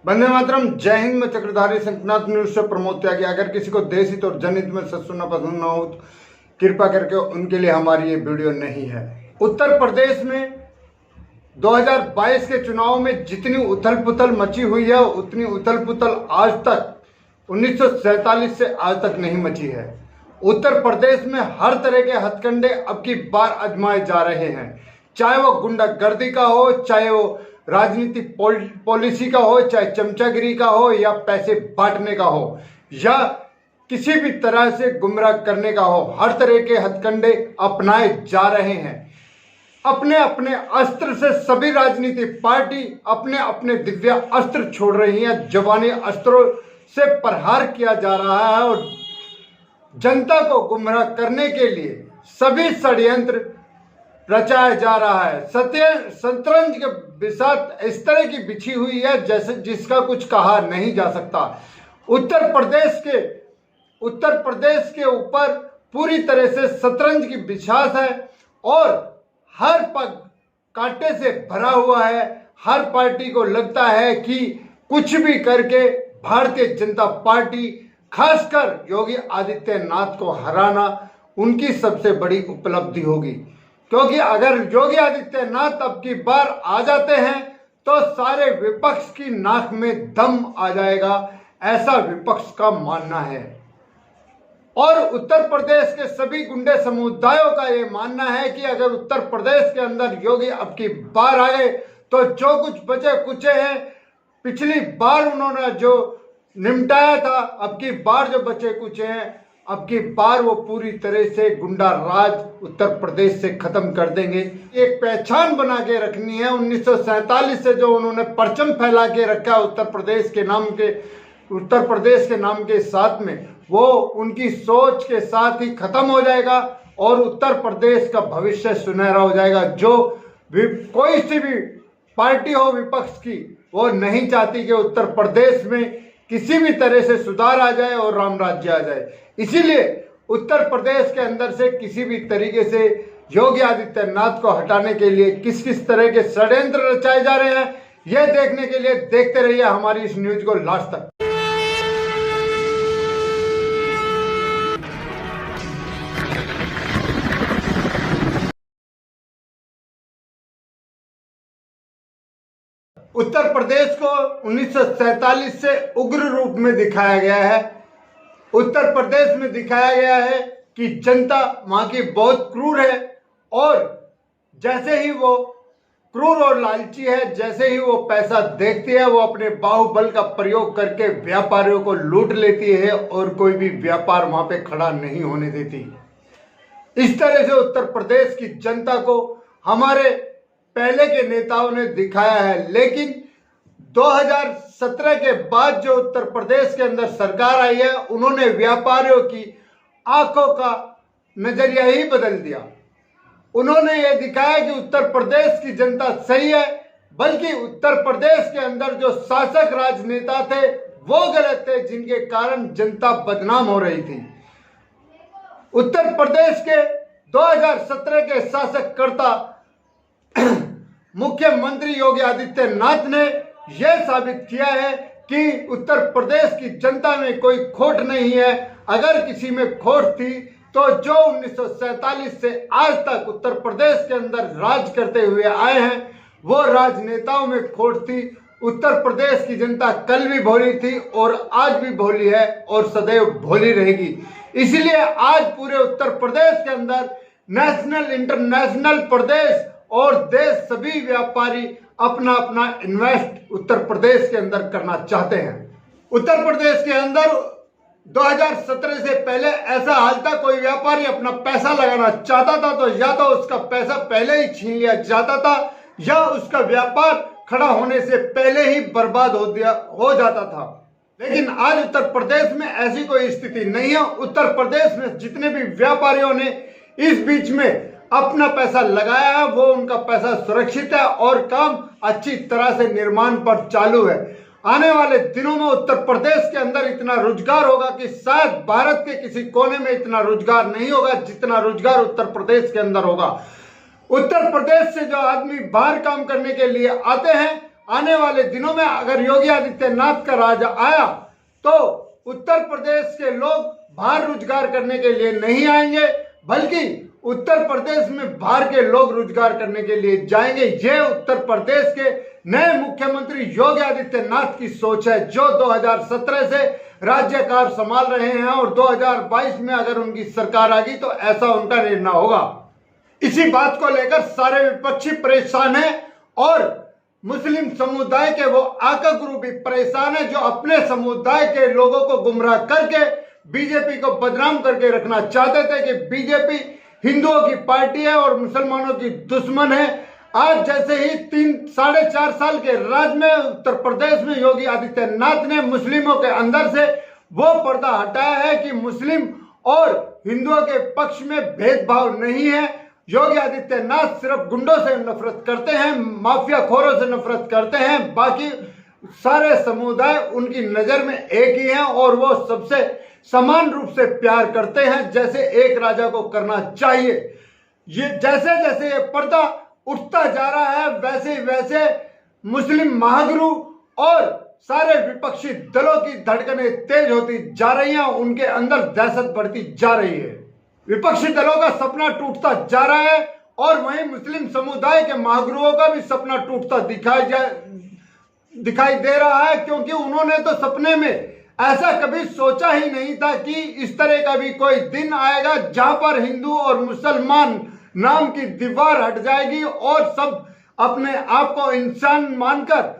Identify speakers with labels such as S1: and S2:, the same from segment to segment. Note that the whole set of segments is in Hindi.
S1: वंदे मातरम। जय हिंद। मैं चक्रधारी शंखनाथ न्यूज से प्रमोद त्यागी। अगर किसी को देश हित और जनहित में सच सुनना पसंद ना हो तो कृपा करके उनके लिए हमारी ये वीडियो नहीं है। उत्तर प्रदेश में 2022 के चुनाव में जितनी उथल पुथल मची हुई है उतनी उथल पुथल आज तक 1947 से आज तक नहीं मची है। उत्तर प्रदेश में हर तरह के हथकंडे अब की बार आजमाए जा रहे हैं, चाहे वो गुंडागर्दी का हो, चाहे वो राजनीतिक पॉलिसी का हो, चाहे चमचागिरी का हो, या पैसे बांटने का हो, या किसी भी तरह से गुमराह करने का हो। हर तरह के हथकंडे अपनाए जा रहे हैं। अपने अपने अस्त्र से सभी राजनीतिक पार्टी अपने अपने दिव्य अस्त्र छोड़ रही हैं। जवानी अस्त्रों से प्रहार किया जा रहा है और जनता को गुमराह करने के लिए सभी षड्यंत्र रचाया जा रहा है। शतरंज के बिसात इस तरह की बिछी हुई है जैसे जिसका कुछ कहा नहीं जा सकता। उत्तर प्रदेश के ऊपर पूरी तरह से शतरंज की बिछात है और हर पग कांटे से भरा हुआ है। हर पार्टी को लगता है कि कुछ भी करके भारतीय जनता पार्टी, खासकर योगी आदित्यनाथ को हराना उनकी सबसे बड़ी उपलब्धि होगी, क्योंकि अगर योगी आदित्यनाथ अब की बार आ जाते हैं तो सारे विपक्ष की नाक में दम आ जाएगा, ऐसा विपक्ष का मानना है। और उत्तर प्रदेश के सभी गुंडे समुदायों का यह मानना है कि अगर उत्तर प्रदेश के अंदर योगी अब की बार आ गए तो जो कुछ बचे कुचे हैं, पिछली बार उन्होंने जो निपटाया था, अब की बार जो बचे कुचे हैं, अब की बार वो पूरी तरह से गुंडा राज उत्तर प्रदेश से खत्म कर देंगे। एक पहचान बना के रखनी है। 1947 से जो उन्होंने परचम फैला के रखा उत्तर प्रदेश के नाम के साथ में, वो उनकी सोच के साथ ही खत्म हो जाएगा और उत्तर प्रदेश का भविष्य सुनहरा हो जाएगा। जो कोई सी भी पार्टी हो विपक्ष की, वो नहीं चाहती कि उत्तर प्रदेश में किसी भी तरह से सुधार आ जाए और राम राज्य आ जाए। इसीलिए उत्तर प्रदेश के अंदर से किसी भी तरीके से योगी आदित्यनाथ को हटाने के लिए किस किस तरह के षड्यंत्र रचाए जा रहे हैं, यह देखने के लिए देखते रहिए हमारी इस न्यूज को लास्ट तक। उत्तर प्रदेश को 1947 से उग्र रूप में दिखाया गया है। उत्तर प्रदेश में दिखाया गया है कि जनता वहां की बहुत क्रूर है और जैसे ही वो क्रूर और लालची है, जैसे ही वो पैसा देखती है, वो अपने बाहुबल का प्रयोग करके व्यापारियों को लूट लेती है और कोई भी व्यापार वहां पे खड़ा नहीं होने देती। इस तरह से उत्तर प्रदेश की जनता को हमारे पहले के नेताओं ने दिखाया है। लेकिन 2017 के बाद जो उत्तर प्रदेश के अंदर सरकार आई है, उन्होंने व्यापारियों की आंखों का नजरिया ही बदल दिया। उन्होंने ये दिखाया कि उत्तर प्रदेश की जनता सही है, बल्कि उत्तर प्रदेश के अंदर जो शासक राजनेता थे वो गलत थे, जिनके कारण जनता बदनाम हो रही थी। उत्तर प्रदेश के 2017 के शासककर्ता मुख्यमंत्री योगी आदित्यनाथ ने यह साबित किया है कि उत्तर प्रदेश की जनता में कोई खोट नहीं है। अगर किसी में खोट थी तो जो 1947 से आज तक उत्तर प्रदेश के अंदर राज करते हुए आए हैं, वो राजनेताओं में खोट थी। उत्तर प्रदेश की जनता कल भी भोली थी और आज भी भोली है और सदैव भोली रहेगी। इसलिए आज पूरे उत्तर प्रदेश के अंदर नेशनल, इंटरनेशनल, प्रदेश और देश सभी व्यापारी अपना अपना इन्वेस्ट उत्तर प्रदेश के अंदर करना चाहते हैं। उत्तर प्रदेश के अंदर 2017 से पहले ऐसा हाल था, कोई व्यापारी अपना पैसा लगाना चाहता था तो या तो उसका पैसा पहले ही छीन लिया जाता था या उसका व्यापार खड़ा होने से पहले ही बर्बाद हो जाता था। लेकिन आज उत्तर प्रदेश में ऐसी कोई स्थिति नहीं है। उत्तर प्रदेश में जितने भी व्यापारियों ने इस बीच में अपना पैसा लगाया है, वो उनका पैसा सुरक्षित है और काम अच्छी तरह से निर्माण पर चालू है। आने वाले दिनों में उत्तर प्रदेश के अंदर इतना रोजगार होगा कि शायद भारत के किसी कोने में इतना रोजगार नहीं होगा जितना रोजगार उत्तर प्रदेश के अंदर होगा। उत्तर प्रदेश से जो आदमी बाहर काम करने के लिए आते हैं आने वाले दिनों में अगर योगी आदित्यनाथ का राज आया तो उत्तर प्रदेश के लोग बाहर रोजगार करने के लिए नहीं आएंगे, बल्कि उत्तर प्रदेश में बाहर के लोग रोजगार करने के लिए जाएंगे। ये उत्तर प्रदेश के नए मुख्यमंत्री योगी आदित्यनाथ की सोच है, जो 2017 से राज्यकार संभाल रहे हैं और 2022 में अगर उनकी सरकार आ गई तो ऐसा उनका निर्णय होगा। इसी बात को लेकर सारे विपक्षी परेशान हैं और मुस्लिम समुदाय के वो आका गुरु भी परेशान है, जो अपने समुदाय के लोगों को गुमराह करके बीजेपी को बदनाम करके रखना चाहते थे कि बीजेपी हिंदुओं की पार्टी है और मुसलमानों की दुश्मन है। आज जैसे ही 4.5 साल के राज में उत्तर प्रदेश में योगी आदित्यनाथ ने मुस्लिमों के अंदर से वो पर्दा हटाया है कि मुस्लिम और हिंदुओं के पक्ष में भेदभाव नहीं है। योगी आदित्यनाथ सिर्फ गुंडों से नफरत करते हैं, माफियाखोरों से नफरत करते हैं, बाकी सारे समुदाय उनकी नजर में एक ही हैं और वो सबसे समान रूप से प्यार करते हैं, जैसे एक राजा को करना चाहिए। ये जैसे जैसे ये पर्दा उठता जा रहा है वैसे वैसे मुस्लिम महागुरु और सारे विपक्षी दलों की धड़कनें तेज होती जा रही हैं, उनके अंदर दहशत बढ़ती जा रही है। विपक्षी दलों का सपना टूटता जा रहा है और वहीं मुस्लिम समुदाय के महागुरुओं का भी सपना टूटता दिखाई दे रहा है, क्योंकि उन्होंने तो सपने में ऐसा कभी सोचा ही नहीं था कि इस तरह का भी कोई दिन आएगा जहां पर हिंदू और मुसलमान नाम की दीवार हट जाएगी और सब अपने आप को इंसान मानकर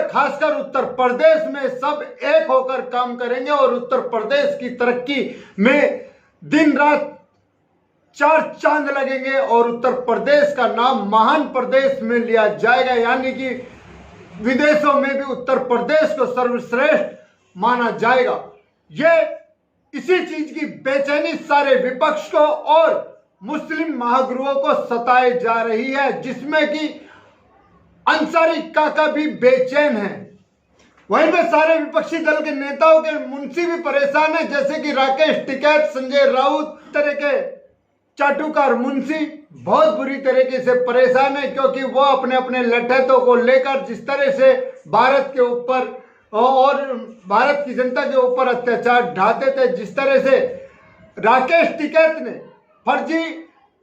S1: खासकर उत्तर प्रदेश में सब एक होकर काम करेंगे और उत्तर प्रदेश की तरक्की में दिन रात 4 चांद लगेंगे और उत्तर प्रदेश का नाम महान प्रदेश में लिया जाएगा, यानी कि विदेशों में भी उत्तर प्रदेश को सर्वश्रेष्ठ माना जाएगा। ये इसी चीज की बेचैनी सारे विपक्ष को और मुस्लिम महागुरुओं को सताए जा रही है, जिसमें कि अंसारी काका भी बेचैन है। वहीं पे सारे विपक्षी दल के नेताओं के मुंशी भी परेशान है, जैसे कि राकेश टिकैत, संजय राउत, तरह के चाटुकार मुंशी बहुत बुरी तरीके से परेशान है, क्योंकि वो अपने अपने लठैतों को लेकर जिस तरह से भारत के ऊपर और भारत की जनता के ऊपर अत्याचार ढाते थे, जिस तरह से राकेश टिकैत ने फर्जी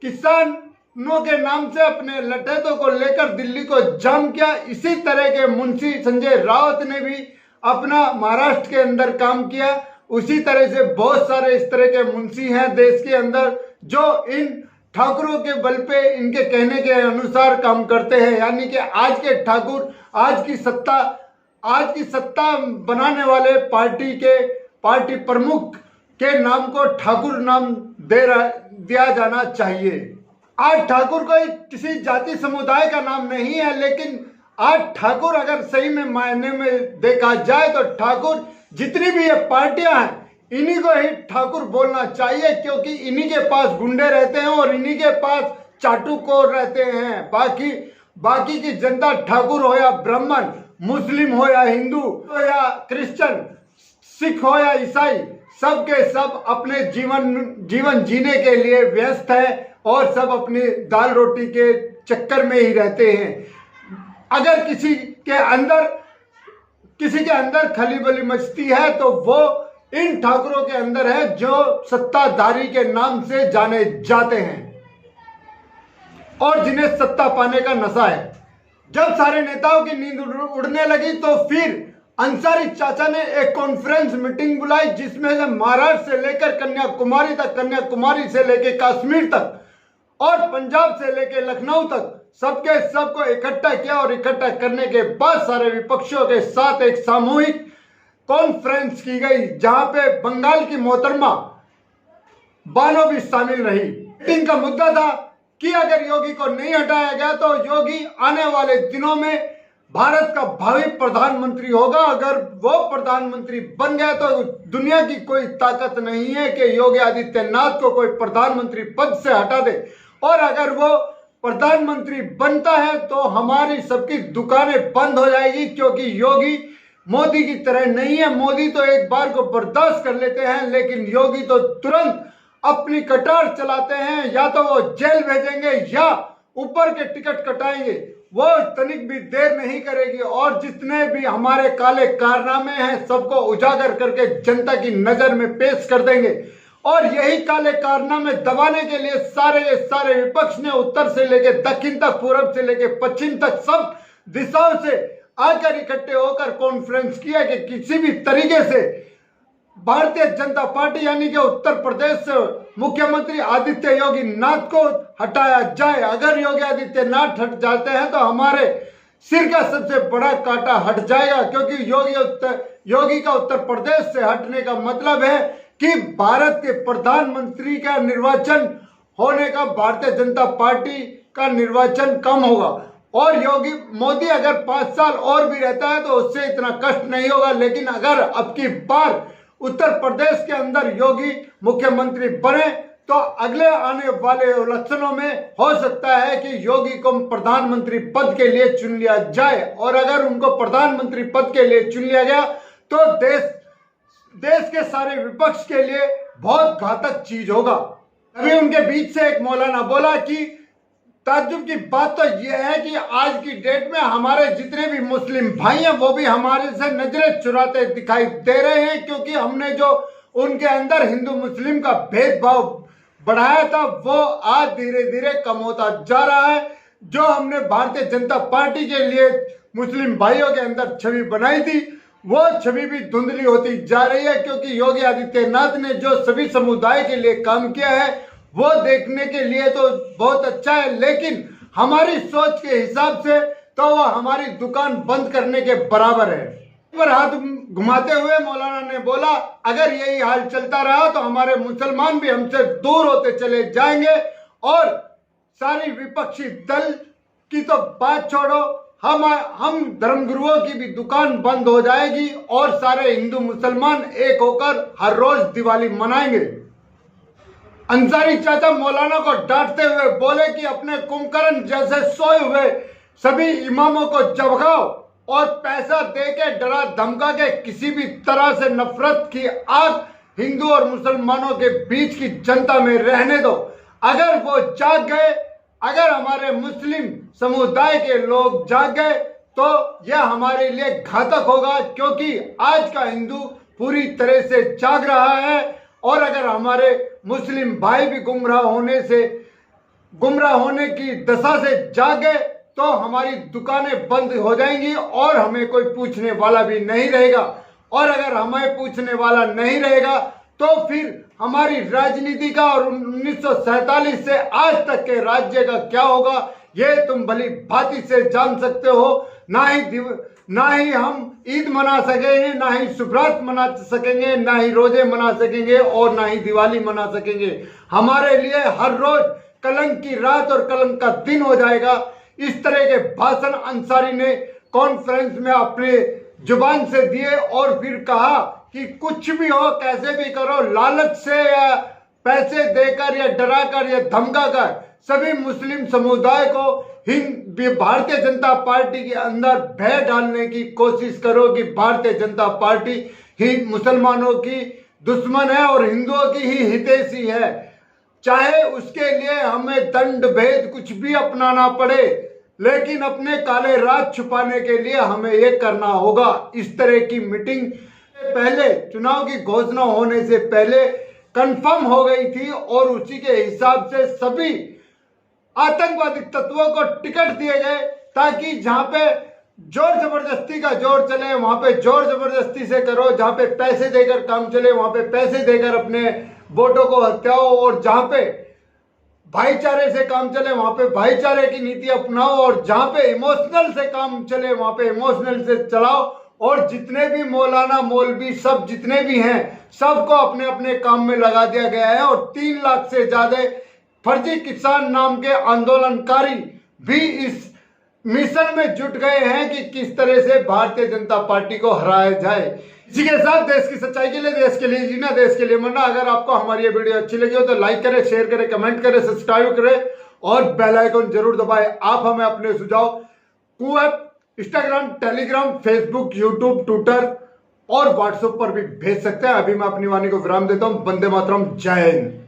S1: किसानों के नाम से अपने लठैतों को लेकर दिल्ली को जाम किया, इसी तरह के मुंशी संजय राउत ने भी अपना महाराष्ट्र के अंदर काम किया। उसी तरह से बहुत सारे इस तरह के मुंशी हैं देश के अंदर जो इन ठाकुरों के बल पे इनके कहने के अनुसार काम करते हैं, यानी कि आज के ठाकुर आज की सत्ता बनाने वाले पार्टी प्रमुख के नाम को ठाकुर नाम दिया जाना चाहिए। आज ठाकुर कोई किसी जाति समुदाय का नाम नहीं है, लेकिन आज ठाकुर अगर सही में मायने में देखा जाए तो ठाकुर जितनी भी ये पार्टियां हैं इन्हीं को ही ठाकुर बोलना चाहिए, क्योंकि इन्हीं के पास गुंडे रहते हैं और इन्हीं के पास चाटुकोर रहते हैं। बाकी की जनता ठाकुर हो या ब्राह्मण, मुस्लिम हो या हिंदू हो या क्रिश्चियन, सिख हो या ईसाई, सब के सब अपने जीवन जीने के लिए व्यस्त है और सब अपनी दाल रोटी के चक्कर में ही रहते हैं। अगर किसी के अंदर खलीबली मचती है तो वो इन ठाकुरों के अंदर है, जो सत्ताधारी के नाम से जाने जाते हैं और जिन्हें सत्ता पाने का नशा है। जब सारे नेताओं की नींद उड़ने लगी तो फिर अंसारी चाचा ने एक कॉन्फ्रेंस मीटिंग बुलाई, जिसमें से महाराष्ट्र से लेकर कन्याकुमारी तक, कन्याकुमारी से लेकर कश्मीर तक और पंजाब से लेकर लखनऊ तक सबके सबको इकट्ठा किया और इकट्ठा करने के बाद सारे विपक्षियों के साथ एक सामूहिक कॉन्फ्रेंस की गई, जहां पे बंगाल की मोहतरमा बानो भी शामिल रही। मीटिंग का मुद्दा था कि अगर योगी को नहीं हटाया गया तो योगी आने वाले दिनों में भारत का भावी प्रधानमंत्री होगा। अगर वो प्रधानमंत्री बन गया तो दुनिया की कोई ताकत नहीं है कि योगी आदित्यनाथ को कोई प्रधानमंत्री पद से हटा दे, और अगर वो प्रधानमंत्री बनता है तो हमारी सबकी दुकानें बंद हो जाएगी, क्योंकि योगी मोदी की तरह नहीं है। मोदी तो एक बार को बर्दाश्त कर लेते हैं, लेकिन योगी तो तुरंत अपनी कटार चलाते हैं, या तो वो जेल भेजेंगे या ऊपर के टिकट कटाएंगे। वो तनिक भी देर नहीं करेगी और जितने भी हमारे काले कारनामे हैं सबको उजागर करके जनता की नजर में पेश कर देंगे। और यही काले कारनामे दबाने के लिए सारे विपक्ष ने उत्तर से लेके दक्षिण तक, पूर्व से लेके पश्चिम तक सब दिशाओं से आकर इकट्ठे होकर कॉन्फ्रेंस किया कि किसी भी तरीके से भारतीय जनता पार्टी यानी कि उत्तर प्रदेश से मुख्यमंत्री आदित्य योगी नाथ को हटाया जाए। अगर योगी आदित्यनाथ हट जाते हैं तो हमारे सिर का सबसे बड़ा कांटा हट जाएगा, क्योंकि योगी का उत्तर प्रदेश से हटने का मतलब है कि भारत के प्रधानमंत्री का निर्वाचन होने का, भारतीय जनता पार्टी का निर्वाचन कम होगा। और मोदी अगर 5 साल और भी रहता है तो उससे इतना कष्ट नहीं होगा। लेकिन अगर अब की बार उत्तर प्रदेश के अंदर योगी मुख्यमंत्री बने तो अगले आने वाले इलेक्शनों में हो सकता है कि योगी को प्रधानमंत्री पद के लिए चुन लिया जाए। और अगर उनको प्रधानमंत्री पद के लिए चुन लिया गया तो देश के सारे विपक्ष के लिए बहुत घातक चीज होगा। अभी उनके बीच से एक मौलाना बोला कि ताज्जुब की बात तो यह है कि आज की डेट में हमारे जितने भी मुस्लिम भाई हैं वो भी हमारे से नजरें चुराते दिखाई दे रहे हैं, क्योंकि हमने जो उनके अंदर हिंदू मुस्लिम का भेदभाव बढ़ाया था वो आज धीरे धीरे कम होता जा रहा है। जो हमने भारतीय जनता पार्टी के लिए मुस्लिम भाइयों के अंदर छवि बनाई थी वो छवि भी धुंधली होती जा रही है, क्योंकि योगी आदित्यनाथ ने जो सभी समुदाय के लिए काम किया है वो देखने के लिए तो बहुत अच्छा है, लेकिन हमारी सोच के हिसाब से तो वह हमारी दुकान बंद करने के बराबर है। पर हाथ घुमाते हुए मौलाना ने बोला अगर यही हाल चलता रहा तो हमारे मुसलमान भी हमसे दूर होते चले जाएंगे और सारी विपक्षी दल की तो बात छोड़ो, हम धर्मगुरुओं की भी दुकान बंद हो जाएगी और सारे हिंदू मुसलमान एक होकर हर रोज दिवाली मनाएंगे। अंसारी चाचा मौलाना को डांटते हुए बोले कि अपने कुंभकर्ण जैसे सोए हुए सभी इमामों को जगाओ और पैसा देके डरा धमका के किसी भी तरह से नफरत की आग हिंदू और मुसलमानों के बीच की जनता में रहने दो। अगर वो जाग गए, अगर हमारे मुस्लिम समुदाय के लोग जाग गए तो यह हमारे लिए घातक होगा, क्योंकि आज का हिंदू पूरी तरह से जाग रहा है। और अगर हमारे मुस्लिम भाई भी गुमराह होने की दशा से जागे तो हमारी दुकानें बंद हो जाएंगी और हमें कोई पूछने वाला भी नहीं रहेगा। और अगर हमें पूछने वाला नहीं रहेगा तो फिर हमारी राजनीति का और 1947 से आज तक के राज्य का क्या होगा ये तुम भली भांति से जान सकते हो। ना ही हम ईद मना सकेंगे, ना ही शुभरात मना सकेंगे, ना ही रोजे मना सकेंगे और ना ही दिवाली मना सकेंगे। हमारे लिए हर रोज कलंक की रात और कलंक का दिन हो जाएगा। इस तरह के भाषण अंसारी ने कॉन्फ्रेंस में अपने जुबान से दिए और फिर कहा कि कुछ भी हो, कैसे भी करो, लालच से या पैसे देकर या डराकर या धमकाकर सभी मुस्लिम समुदाय को भारतीय जनता पार्टी के अंदर भय डालने की कोशिश करो कि भारतीय जनता पार्टी ही मुसलमानों की दुश्मन है और हिंदुओं की ही हितैषी है। चाहे उसके लिए हमें दंड भेद कुछ भी अपनाना पड़े, लेकिन अपने काले राज छुपाने के लिए हमें ये करना होगा। इस तरह की मीटिंग पहले चुनाव की घोषणा होने से पहले कंफर्म हो गई थी और उसी के हिसाब से सभी आतंकवादी तत्वों को टिकट दिए गए ताकि जहां पे जोर जबरदस्ती का जोर चले वहां पे जोर जबरदस्ती से करो, जहां पे पैसे देकर काम चले वहां पे पैसे देकर अपने वोटों को हत्याओ, और जहां पे भाईचारे से काम चले वहां पे भाईचारे की नीति अपनाओ, और जहां पे इमोशनल से काम चले वहां पे इमोशनल से चलाओ। और जितने भी मौलाना मौलवी सब जितने भी हैं सबको अपने अपने काम में लगा दिया गया है। और 3 लाख से ज्यादा फर्जी किसान नाम के आंदोलनकारी भी इस मिशन में जुट गए हैं कि किस तरह से भारतीय जनता पार्टी को हराया जाए। इसी के साथ देश की सच्चाई के लिए, देश के लिए जीना, देश के लिए मरना। अगर आपको हमारी ये वीडियो अच्छी लगी हो तो लाइक करें, शेयर करें, कमेंट करें, सब्सक्राइब करें और बेल आइकन जरूर दबाएं। आप हमें अपने सुझाव QF, Instagram, Telegram, Facebook, YouTube, Twitter और व्हाट्सएप पर भी भेज सकते हैं। अभी मैं अपनी वाणी को विराम देता हूं। वंदे मातरम, जय हिंद।